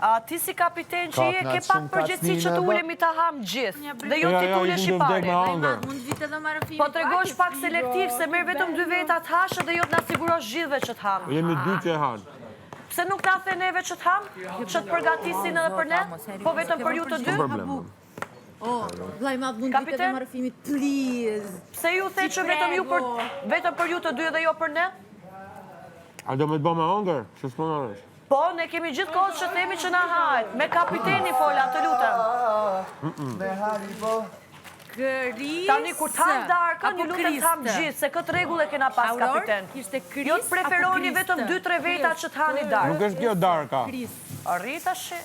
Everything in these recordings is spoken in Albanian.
A ti si kapiten që je ke pak përgjithësi që të ulemi të hamë gjithë, dhe jo ti t'ulesh i pari. Po të regosh pak selektiv, se merë vetëm 2 veta të hashë dhe jo t'na sigurosh gjithve që t'hamë. Jemi 2 që hanë. Pse nuk t'a the neve që t'hamë, që të përgatisin edhe për ne, po vetëm për ju të 2? Vlaj madh, mund vitet e marrëfimit, please. Pse ju the që vetëm për ju të 2 dhe jo për ne? A do me të bo me hongër, që s'po në rësh? Po, ne kemi gjithë kohës që themi që na hajt, me kapiteni fola, të lutem. Me hari, po. Kris. Tani kur t'hamë darka, një lutem t'hamë gjithë, se këtë regull e kena pas kapiten. Jo të preferoni vetëm 2-3 veta që t'hani darka. Nuk është kjo darka. Arrita shi.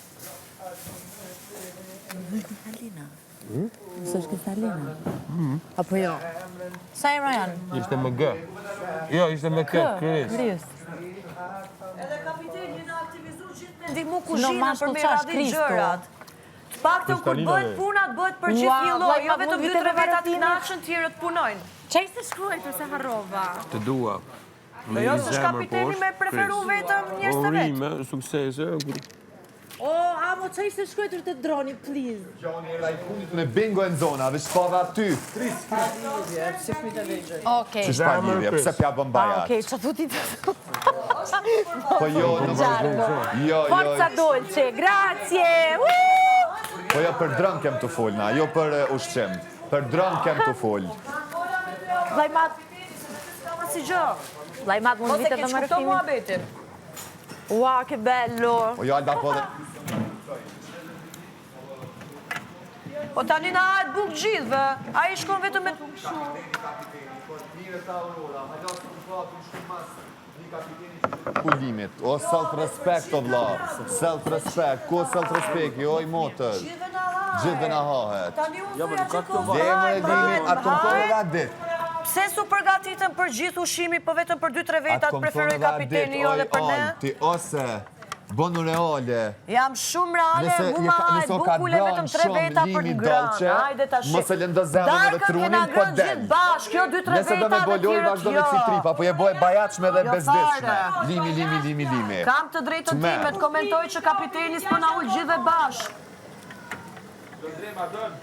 Nësë është Kristalina. Apo jo? Sa e Ryan? Ishte me G. Jo, ishte me K, Kris. Edhe kapiteni në aktivizu gjithë me ndihmu kuzhina për me radhin gjërat. Të pak të kur bëhet punat, bëhet për gjithë një loj, jo vetëm 2-3 vetat të knaqën tjerët punojnë. Qaj se shkruajtur se harrova? Të dua. Dhe jo se shkapiteni me preferu vetëm njërës të vetë. Urime, suksese. O, amo, qaj se shkruajtur të droni, please. Gjoni e lajpunit me bingo e në zona, veç pava aty. Okej. Që shpa lidhje, pëse pja bëm bajat. Okej, që thu ti të... Po jo, jo. Forza dolce, grazie! Po jo, për drën kem të folna, jo për ushqim. Për drën kem të fol. Vlajmat... Si gjë. Vlajmat, mund vitet e Ose ke marrëfimit. mua betin. Ua, ke bello. Po jo, Alba, po dhe... Po tani na hajt buk gjithve, a i shkon vetëm me... Kullimit, o self-respect o vla, self-respect, ko self-respect, jo i motër. Gjithve na hahet. Tani unë thëja që ko Dhe e limit, atë kompone dhe dit. Pse su përgatitën për gjithë ushimi, po vetëm për 2-3 vetat preferoj kapiteni jo dhe për ne? Ti ose, bonu reale. Jam shumë reale, mu ma hajt bukule vetëm 3 veta për në grënë. Hajde ta shi. Mos e lëndo zemën edhe trunin, po del. Gjithë bash, kjo 2-3 Nëse do veta me dhe boloj, tjere vazhdo me citripa, po je boj bajatshme dhe bezdishme. Limi. Kam të drejtën time të komentoj që kapiteni s'po na ullë gjithë bash.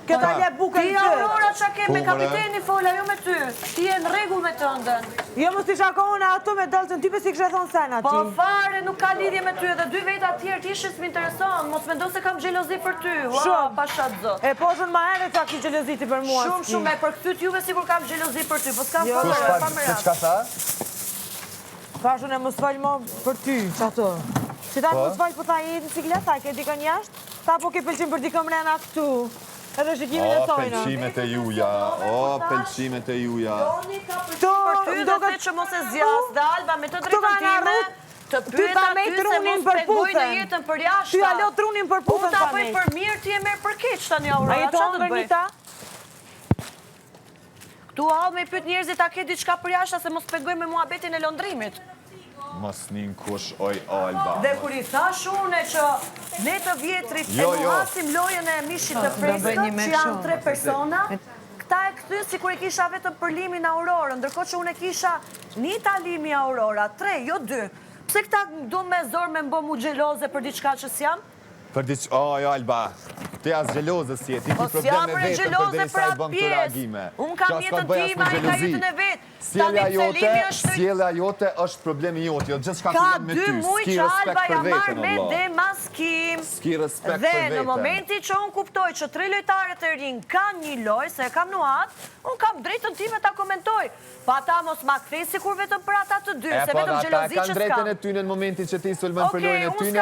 Këta lje buke Ti Aurora që ke me kapiteni fola, jo me ty. Ti e në regull me të ndën. Jo mos t'i shakona ato me dalëtën, ti si kështë e thonë sena ti. Po fare nuk ka lidhje me ty, edhe 2 veta tjerë t'ishtë s'mi intereson, mos mendo se kam gjelozi për ty. Ua, pashat zot. E po shën ma ere ta ki gjeloziti për mua. Shumë, e për këtyt juve sigur kam gjelozi për ty, po s'kam Se qka tha? Pashun e mos falj ma për ty, që ato. Që ta mos falj po ta jetë në cikleta, ke dikën jashtë? Ta po ke pëlqim për dikën mrena këtu. Edhe shikimin e tojna. Pelqimet e juja, pelqimet e juja. Për ty dhe the që mos e zjas, dhe Alba me të drejtën time, të pyeta ty se mos pegoj në jetën për jashta. Ty alo trunin për pufën ta ta bëj për mirë, ti e merë për keq tani Aurora. A jeto hongër një ta? Këtu hall me pyet njerëzit a ke diçka për jashta se mos pegoj me muhabetin e londrimit. Mos nin kush oj Alba. Dhe kur i thash une që ne të vjetrit e muhasim lojën e mishit të preskët, që janë 3 persona, këta e këty si kur i kisha vetëm për limin Aurorën, ndërkohë që une kisha një talimi Aurora, 3, jo 2. Pse këta du me zor me mbo mu gjeloze për diçka që s'jam? Për diç, oj Alba, ti as gjelozës si e, ti ki probleme vetëm për dhe sa i bën këto reagime. Unë kam jetën tim, a i ka jetën e vetë. Sjellja jote është problemi jote, jo gjithë shka të jenë me ty, s'ki respekt për vetën, me demaskim. S'ki respekt për vetën. Dhe në momenti që unë kuptoj që 3 lojtarët e rinj kanë një loj, se kam nuat, unë kam drejtën time ta komentoj. Pa ta mos ma kthej si kur vetëm për ata të 2, se vetëm gjelozi që s'kam. E po ata kanë drejtën e tyne në momentin që ti sulmen për lojën e tyne,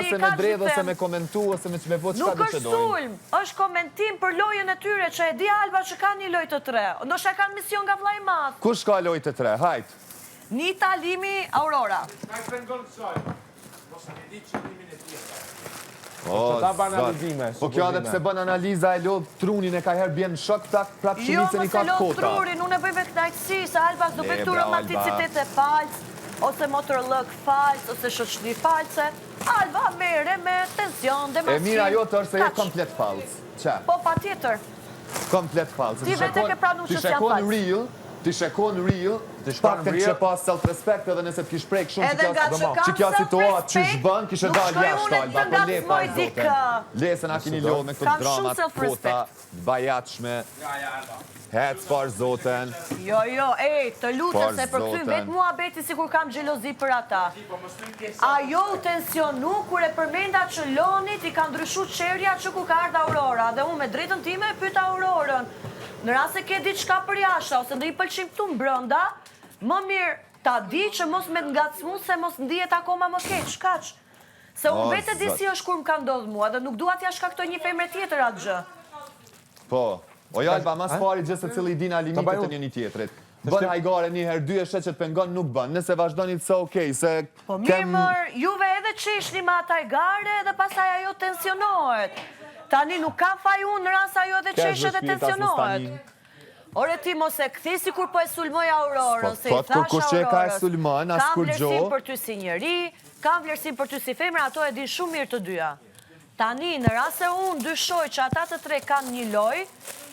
ose me dredh, ose me komentu, ose me që me vot qka du që dojnë. Nuk është sulm, është komentim për lojën e tyre, që e di Alba që ka një loj të 3. Ndoshta kanë mision nga vllai i madh. Kush ka loj të 3? Hajt. Një talimi Aurora. Po kjo edhe pse bën analiza e lodh trunin e ka herë bjen shok prap shumicën i ka kota. Jo, mos e lodh trurin, unë e bëj vetë knajqësi, se Alba do bëj këtu romanticitet e falc, ose motorlëk falc, ose shoqni falce. Alba mere me tension, demaskim. E mira jo të është se je komplet falc. Qa? Po, pa tjetër. Komplet falc. Ti vete ke pranu që s'jam falc. Ti shekon real, ti shekon real, pak të kishe pas self-respect edhe nëse t'kish prek shumë Edhe nga që kam që kja situatë që shbën, kishe nuk dal shkoj jashtë unë Alba, të po le pa ngacmoj zoten. dikë. Lese na kini lodh me Kam këtë shumë dramat, self-respect. kota, bajatshme. Hec par zoten. Jo, të lutem se për këtyn zoten. vetë mua beti si kur kam gjelozi për ata. Ajo u tensionu kur e përmenda që Lonit i ka ndryshu qerja që ku ka ardhë Aurora. Dhe unë me drejtën time e pyta Aurorën. Në rast se ke diçka për jashta, ose ndë i pëlqim këtu më brënda, më mirë ta di që mos me ngacmu se mos ndihet akoma më keq, kaq. Se unë vetë di si është kur më ka ndodhë mua, dhe nuk dua t'ja shkaktoj një femre tjetër atë gjë. Po, o Alba, mas pari gjithë se cili dina limitet e një tjetrit. Bën hajgare një herë, dy e sheqet pengon nuk bën, nëse vazhdonit se okej, se... Po mirë mërë, juve edhe qeshni ma ata hajgare dhe pasaj ajo tensionohet. Tani nuk ka faj unë në ras ajo edhe qeshe dhe tensionohet. Ore ti mos e këthi si kur po e sulmoj Aurorën, se i thash Aurorës, kam vlerësim për ty si njëri, kam vlerësim për ty si femra, ato e din shumë mirë të dyja. Tani, në ras se unë dyshoj që ata të tre kanë një loj,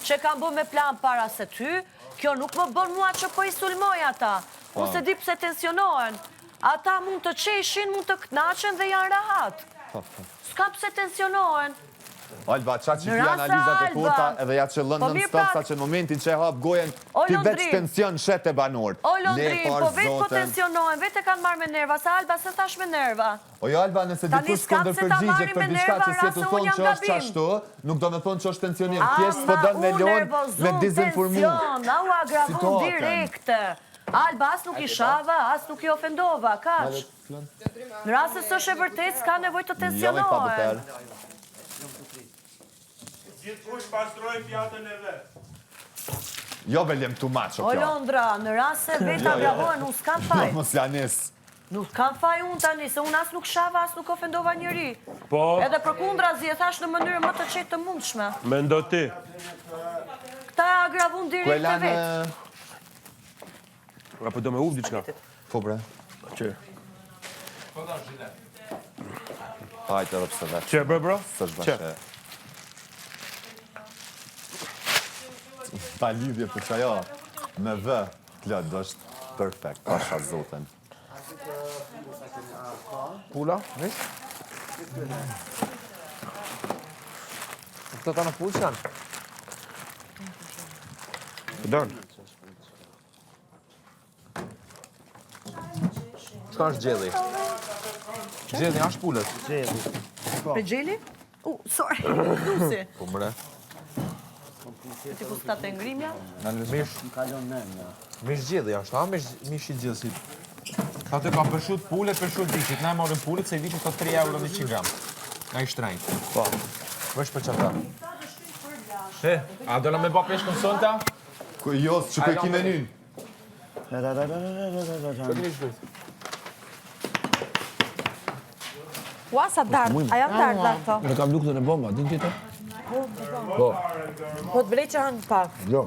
që kanë bë me plan para se ty, kjo nuk më bën mua që po i sulmoj ata. Unë se di pse tensionohen. Ata mund të qeshin, mund të knaqen dhe janë rahat. S'ka pse tensionohen. Alba, qa që ti analizat e kurta edhe ja që lënë në stop sa që në momentin që e hap gojen ti veç tension shet e banorët. O Londrin, po vetë po tensionohen, vetë e kanë marrë me nerva, sa Alba se thash me nerva. O jo Alba, nëse dikush këndër përgjigjet për diçka që si të thonë që është qashtu, nuk do me thonë që është tensionim, pjesë po dënë me lonë me dizinformu. A u agravon direkte. Alba, as nuk i shava, as nuk i ofendova, kaq. Në rrasë së është e vërtet, s'ka nevoj të tensionohen. Gjithkush pastroj pjatën e vetë. Jo veljem too much, o Londra, në rrasë se vetë agravohen, unë s'kam faj. Mos janis. Nuk kam faj unë tani, se unë as nuk shava, as nuk ofendova njëri. Po. Edhe për kundra zi e thash në mënyrë më të qetë të mundshme. Me ndo ti. Këta agravun direkt e vetë. Apo do me uvë diqka? Po bre. Që? Hajtë edhe pse vetë. Që bre bro? Së shbashe. Ta lidhje për që ajo me vë, klët, do është perfekt, pasha zoten. Pula, vish? Këto ta në pulë që janë? Dërnë. Qka është gjelli? Gjelli është pulët? Për gjeli? Sorry, nusi. Po mre. Ti ku s'ta të ngrimja? Mish gjelli është, a? Mish i gjellësit. Atë ka përshut pullet, përshut vishit. Na e marrën pullet, se i vishit të 3 euro 100 gram. Nga i shtrejnë. Po. Vësh për qëta. A dola me ba peshkën sonta? Jo, që për ki menyn. Ua, sa dartë, a jam dartë dhe këto? Në kam luktën e bomba, din tjetër? Po. Po të vrej që hanë pak. Jo.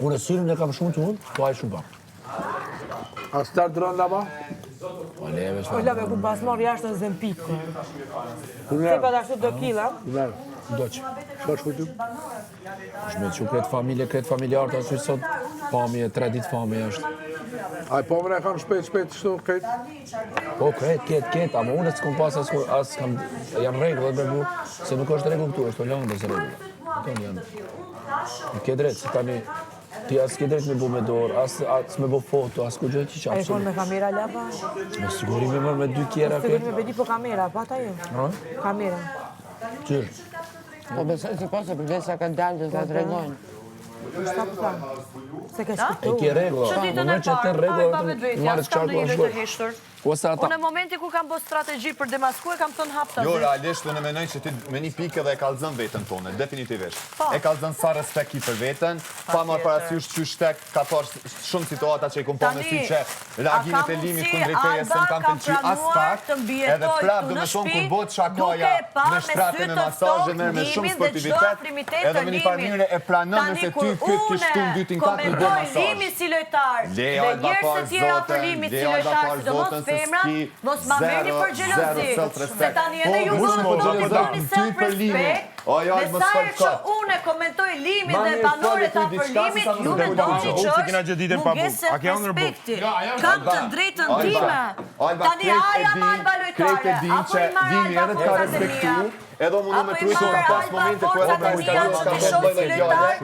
Unë e syrën e kam shumë të mund, po ajë shumë pak. A start dronë laba? Po leve, Po lave, ku pas marrë jashtë në Zempikë. Se pa da kështu do kila. do që. Shka është kujtu? Shme që kretë familjartë, asë sot pamje, 3 ditë pamje është. A i pomën e kam shpejt shtu kretë? Po, ketë, ama unë s'kom pas asë kam, jam regullë dhe bebu, se nuk është regullë këtu, është Hollandës regullë. Kënë janë. Ke drejtë, se tani, ti asë ke drejtë me bu me dorë, asë me bu foto, asë ku gjë që A i konë me kamera lapa? Me siguri me mërë me 2 kjera Siguri me bedi po kamera, pa ta ju? Kamera. Qyrë. Po besoj se po se përvesa kanë dalë dhe të drejnojnë. Shta po thamë? Se ke E shkëtu? ke regullë, Që ditën më e që të parë, regullë, pa vetë vetja, marrë s'kam qartë dhe në njëre të shkojë. heshtër. Ose ata. Unë në momenti ku kam bo strategji për demasku e kam thënë hap të Jo, zi. realisht unë menoj që ti me një pikë edhe e kallëzën veten tonë, definitivisht. E kallëzën sa respekt ki për veten, pa marrë parasysh që shtek ka parë shumë situata që i kom pa me sy që reagimet e limit kundrejt teje se më kam pëlqy as pak, edhe prap do me thonë kur bot shakaja me shtrate me masazhe merr me shumë sportivitet, edhe me një farmire e pranon nëse ty kyt kish tu dytin kat në bë masazh. Limi si lojtar, dhe njerëz të tjera për limit si lojtar, sidomos femra, mos ma merrni për xhelozi. Se tani edhe ju bëni self-respect, Ojoj, mos fol që kot. unë komentoj limin Ma dhe mirë banorët fol e ta ty për diçka, limit, se sa ju mos mendoni dëgjoj. që Buk, se kena gjë ditën pa buk. mungesë A ke ëndër buk? respekti. ajo Kam të Alba, drejtën Alba, time. Alba, Tani aja ma Alba krejt e lojtare, din apo që i marr Vini Alba edhe të ka forcat e respektu, mia. edhe unë Apo me i trujtë ka marr pas Alba momente ku edhe forcat ka e mia instaluar që ka ti bën shoh lloj si lojtar,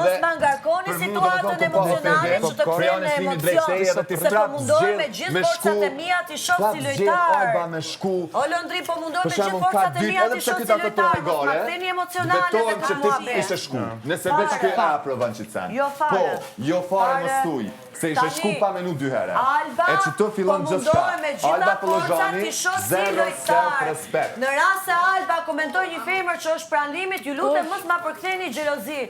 mos ma ngarkoni për mua situatën do të emocionale që të Krijon kthejnë në fëmijë emocion, drejtësi edhe ti se po prap mundohem me zgjedh gjithë me forcat shku. e mia ti shoh si Prap zgjedh Alba lojtar. me shku. O Londri po mundohem me Për gjithë shembull, ka forcat e dytë mia edhe ti pse shoh ky si ta të lojtar, mos ma tregore. ktheni emocionale Vetojmë dhe që ka ti muhabet. ishe shku. Nëse veç kë a provon që sen. Jo fare. Po, jo fare Fare. mos thuj. Se ishe Tani, shku pa menu 2 herë. Alba, E që të fillon po gjithçka. mundohem me gjitha Alba forcat Pollozhani, ti shoh si zero lojtar. self-respect. Në rast se Alba komentoj një femër që është pranë limit, ju lutem mos ma përktheni xhelozi.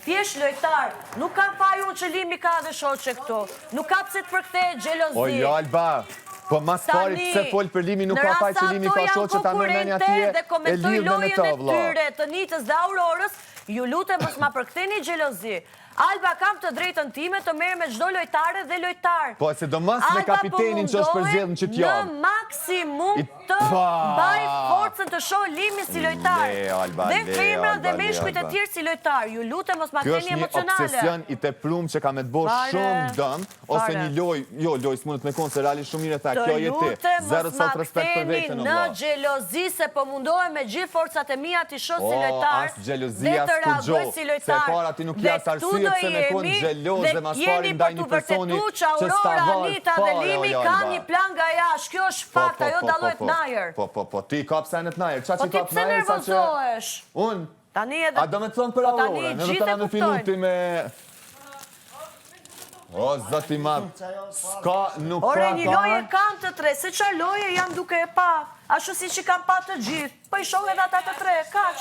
Thjesht lojtar. Nuk kam faj unë që limi ka dhe shoqe këtu. Nuk ka pse të përkthehet xhelozi. O jo Alba, po mas pari pse fol për limi nuk ka faj që limi ka shoqe ta merr menja atje dhe e komentoj lidhme me lojën të e vëlla. tyre të Nitës dhe Aurorës, ju lutem mos ma përktheni xhelozi. Alba kam të drejtën time të merr me çdo lojtare dhe lojtar. Po se do mas me Alba kapitenin që është përzgjedhën që Në t'javë. maksimum të Pa. baj forcën të shoh limin si lojtar. Le, Alba, Dhe le, femra dhe Alba, le, meshkujt e Alba. tjerë si lojtar. Ju lutem mos ma Kjo keni është një emocionale. obsesion i teplum që ka me të bo Fare, shumë dëm, ose fare. një loj, jo, loj s'mundet me konë, se realisht shumë mire tha, Të kjo je ti, lutem zero mos ma self-respect për ktheni vetën, o në vlla. xhelozi se po mundohem me gjithë forcat e mia ti shoh si O, lojtar. as xhelozi, dhe as të kur reagoj gjo, si se lojtar. para ti nuk Dhe jas këtu arsye do pse me konë jemi, xheloz dhe mas jeni pari për ndaj të një personi vërtetuar që që s'ta Aurora, varë Anita dhe fare, Limi o, kanë Alba. një plan nga jashtë. Kjo është fakt, ajo dallohet najer. Po, ti ka pse në të najer, qa Po që ti ka pse të najer, sa që... nervozohesh? Unë, Tani edhe a do me të thonë për Po tani Aurorën, edhe gjithë të e në kuptojnë. filluti me... O, zëti madh, s'ka, nuk Ore, ka një loje kam të tre, se qa loje jam duke e pa. Ashtu si që kam pa të gjithë, po i shoh edhe ata të tre, kaq.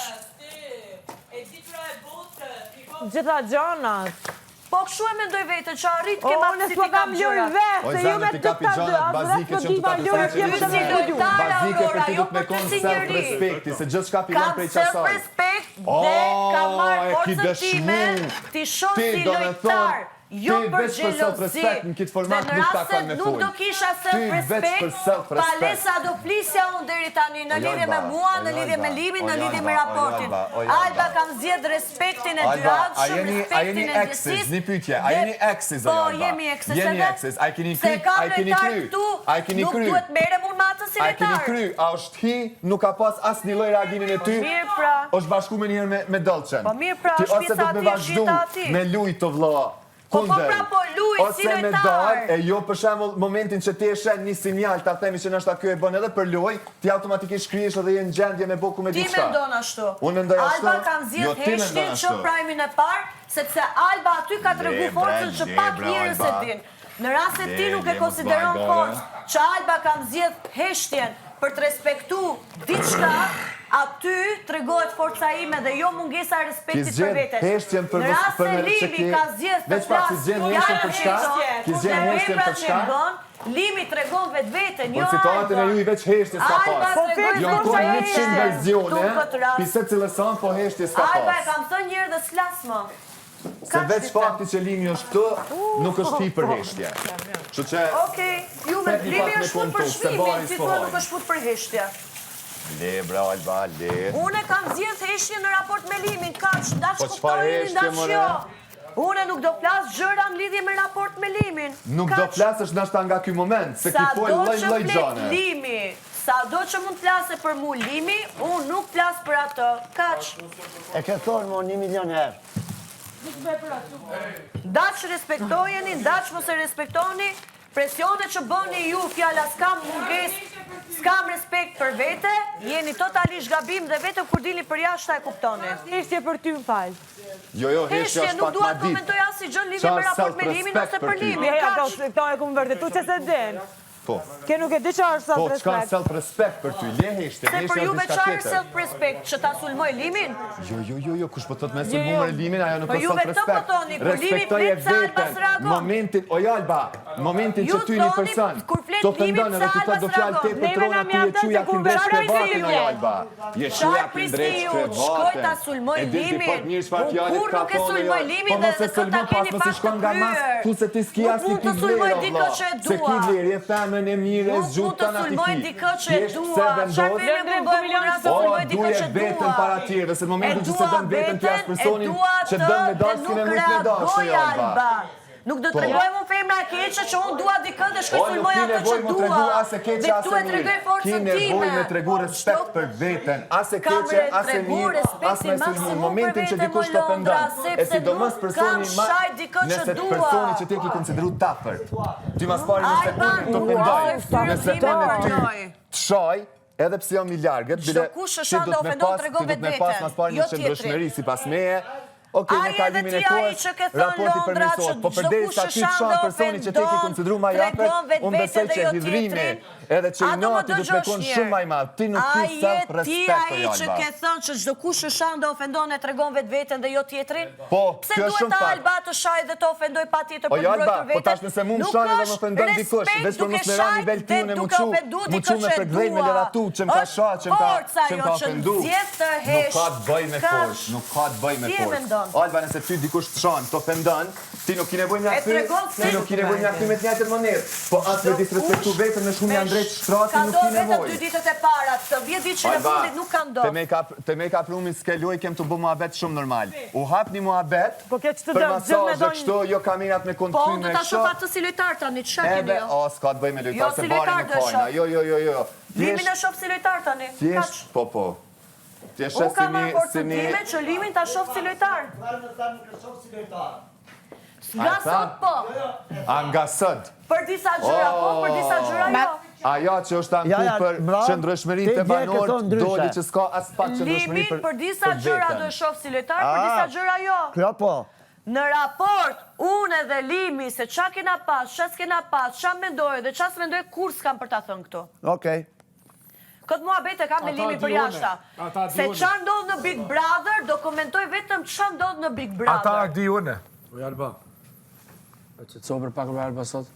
Gjitha gjonat. Po kështu e mendoj vete që arrit O, kema unë si s'po ti kam kam lujë gjërat. vetë, O, se ju zanë, me ti të kapi ta gjanat dy, as bazike rreth që më të ta diva lujë, përsa që që më të lojtar, lujë. Bazike për Aurora, ty jo du të me për të konë sinjeri. self-respekti, se gjithë shka filan Kam prej qasaj. self-respect O, dhe kam e marrë ki forcën time, dëshmu. ti shoh Ti si do me lojtar. thonë, Jo ti për veç për xhelozi. self-respect në kitë format Dhe në nuk ta rast se kanë me nuk folë. do kisha Ty veç për self-respect, self-respect. palesa do flisja unë deri tani në lidhje me mua, në lidhje me limin, në lidhje me raportin. Alba kam zgjedh respektin e Alba, a dyratshëm, jeni respektin e exes, ndjesisë. një pyetje, a jeni exes o Po, Alba? jemi exes Jeni edhe. exes, a keni Se kry, kam a keni lojtar kry, këtu, a keni nuk kry, duhet merrem unë me atë si a keni lojtar. kry, a është hi, nuk ka pas as një lloj reagimin e ty, mirë pra. është bashku me njëherë me Dolçen. Po mirë pra, Ti është ose do pjesa të me ati, vazhdu shita ati. me luj të vëlla. Po pra, po luj, si Ose me lojtar. dal, e jo për shembull momentin që ti e shen një sinjal, ta themi që nështë ky e bën edhe për loj, ti automatikisht kryesh edhe je në gjendje me boku me Ti diçka. mendon ashtu. Unë mendoj ashtu. Alba kam Jo, zgjedh ti mendon heshtin ashtu. që prajmin e parë, sepse Alba aty ka tregu Le, forcën që bre, pak le, njerëz e Alba. din. Në rast se ti Le, nuk e le, konsideron mos forcë, vajgore. që Alba kam zgjedh heshtjen për të respektu diçka, aty tregohet forca ime dhe jo mungesa e Ki respektit për zgjedh vete. heshtjen për Në rast se që Limi ki- ka zgjedh të veç pak si zgjedh heshtjen për shka? Ki zgjedh heshtjen për shka? Limi tregon vetveten, Po jo në situatën e Alba. ju i veç heshtjes ka Alba pas. tregoi Jo në forca konë ime. 100 verzione, Tu këtë rast. pise cilës son, po heshtjes ka Alba e pas. kam thënë njërë dhe s'las më. Se veç fakti që Limi është këtu, nuk është hi për heshtje. Kështu që, Okej, ju me Tek një Limi pak me është fut për kontu, se shmimin, bari ti s'po thua hajnë. nuk është fut për heshtje. le bra Alba, le. Unë kam zgjedh heshtje në raport me Limin, kaq, ndaç Po çfarë kuptojini, heshtje, ndaç more? jo. Unë nuk do plas gjëra në lidhje me raport me Limin. Nuk do plasësh nashta nga ky moment, se ki Sa fol do lloj që lloj flet gjane. Limi, sa do që mund plase për mu Limi, unë nuk plas për atë, kaq. E ke thonë mo 1 milion herë. Ndaç respektojeni, ndaç mos e respektoni, presionet që bëni ju, fjala s'kam munges, s'kam respekt për vete, jeni totalisht gabim dhe vetëm kur dini për jashtë e kuptoni. Heshtje për ty më falë. Jo, heshtja Heshtje, është nuk pak dua ma të ditë. komentoj asnjë gjë në lidhje me Qa raport me Limin ose self-respect për për ty? Limin. Ja, Kaq. këto e kumë vërtetu që se den. Po, Ke nuk e di që është po, çka self-respect. self-respect për ty, le heshtje, Se për heshtja ju është diçka veçare tjetër. self-respect që ta sulmoj Limin? Jo, kush po thot me Jo, sulmuar Limin, ajo nuk Po është juve të self-respect. po thoni, kur Limi Respektoje flet se Alba veten. s'reagon. Momentin, o Alba, momentin Ju që ty një thoni, person kur flet të Limi ofendon se edhe ti Alba thot do fjalë s'reagon. te Neve petrona na ti e mjafton çuja se ki kur ndreq veçare privatin o ju. Alba. Je Qarë çuja ki ndreq prisni ju, privatin. shkoj ta sulmoj E di ti Limin. po mirë çfarë Unë fjalë kur ka nuk e thonë, sulmoj jo. Limin Po dhe mos e këtë ta sulmon keni pas mos i pak shkon të nga mas, kryer. thu se ti s'ki Nuk asnjë mund të ki sulmoj vlerë, diko vlla. që e Se ki dua. vlerë, je fan zemën e mire, Nuk mund zgjutë të kanë sulmoj ati dikë që e Thjesht dua. se Çfarë vendos. filmi mund bëjmë unë rastë O, sulmoj dikë duje që vetën dua. para tjerë, se në momentin që se dën vetën të jasë personin që dën me dashë, kine mujtë me dashë, jo, Alba. Nuk do të tregoj mu femra e keqe që unë dua dikë dhe shkoj sulmoj atë që mu tregu dua. as e keqe, Dhe as këtu e e tregoj mirë. Ki forcën nevoj time. me tregu respekt për veten, as e keqe, as e mirë, as me sulmu. Në momentin që dikush të ofendon, e sidomos personi nëse personi që ti e ki konsideru dapër. Ty mas pari nëse unë të ofendoj, nëse unë të shaj, edhe pse jam i largët, bile ti do të me pas mas pari një qëndrëshmëri si pas meje. Oke, në kalimin e kohës, raporti përmirësohet, po përderi sa ty të shanë personi që te ki konsideru ma japër, unë besoj që hidrimi edhe që i nati du të pekon shumë ma i madhë. Ti nuk ki self-respect, A je ti që ke thënë që çdo kush që shanë dhe ofendon e tregon vetë vetën dhe jo tjetrin? Po, pse kjo duhet shumë pak. Alba të shaj dhe të ofendoj pa tjetër për O, Alba, mbrojtur vetën? po tash nëse mu më shani dhe më ofendon dikush, veç për mos me ra nivel ty unë e muqu me përgdhej me leratu, që më ka sha, që më ka ofendu. Nuk ka të bëj me forës, nuk ka të bëj me forës. Alba, nëse ty dikush të shanë, të ofendon, ti nuk ki nevoj mja ty me të njëjtën monedë. Po atë me disrespektu vetën në shumë janë drejtë shtratin, nuk ki nevoj. Ka do vetëm 2 ditët e para, të 10 ditë që në fundit nuk ka ndodhur. Te me ka prumi s'ke loj, kem të bu muhabet shumë normal. U hap një muhabet, për masazh dhe kështu, jo kamerat me Po, kontrime unë do ta shoh atë si lojtar tani, çfarë keni jo? O, s'ka të bëj me lojtar, se si bari lojtar në do kojna. Jo. Limin e shoh si lojtar tani. Thjesht, po. Thjesht Unë kam marrë si një... time që Limin ta shoh si lojtar. Nga sot po. A nga sot. Për disa gjëra po, për disa gjëra jo. Aja që është anku për qëndrëshmërin të banorët, doli që s'ka as pak qëndrëshmërin për Limin për disa gjëra do e shoh si lojtar, për disa gjëra jo. Kjo po. Në raport, unë edhe Limi, se qa kena pas, qa s'kena pas, qa mendoj dhe qa s'mendoj, kur s'kam për ta thënë këto. Okej. Këtë muhabet e kam me Limi për jashta. Se qa ndodhë në Big Brother, do komentoj vetëm qa ndodhë në Big Brother. Ata di une. Oj, Alba. Që të sobër pak me Alba sot?